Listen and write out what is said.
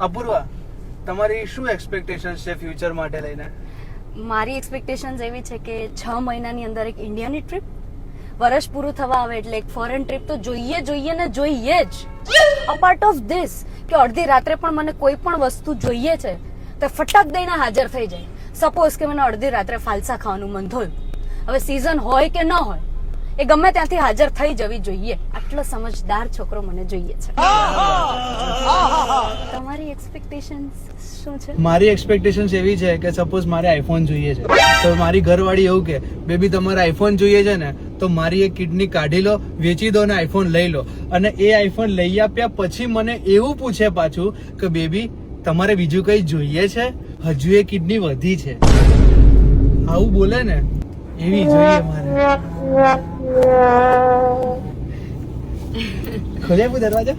અપૂર્વા, તમારી શું એક્સપેક્ટેશન છે ફ્યુચર માટે લઈને? મારી એક્સપેક્ટેશન્સ એવી છે કે 6 મહિનાની અંદર એક ઇન્ડિયાની ટ્રીપ, વર્ષ પૂરું થવા આવે એટલે એક ફોરેન ટ્રીપ તો જોઈએ ને જોઈએ જ. અપાર્ટ ઓફ ધીસ કે અડધી રાત્રે પણ મને કોઈ પણ વસ્તુ જોઈએ છે તો ફટક દઈને હાજર થઈ જાય. સપોઝ કે મને અડધી રાત્રે ફાલસા ખાવાનું મન થયું, હવે સીઝન હોય કે ન હોય એ ગમે ત્યાંથી હાજર થઈ જવી જોઈએ. આટલો સમજદાર છોકરો મને જોઈએ છે. તમારી એક્સપેક્ટેશન્સ શું છે? મારી એક્સપેક્ટેશન્સ એવી છે કે સપોઝ મારે આઈફોન જોઈએ છે તો મારી ઘરવાળી એવું કે બેબી તમારે આઈફોન જોઈએ છે ને તો મારી એક કિડની કાઢી લો, વેચી દો ને આઈફોન લઈ લો. અને એ આઈફોન લઈ આપ્યા પછી મને એવું પૂછે પાછું કે બેબી તમારે બીજું કઈ જોઈએ છે, હજુ એ કિડની વધી છે. આવું બોલે ને એવી જોઈએ મારે. ખોલે દરવાજો.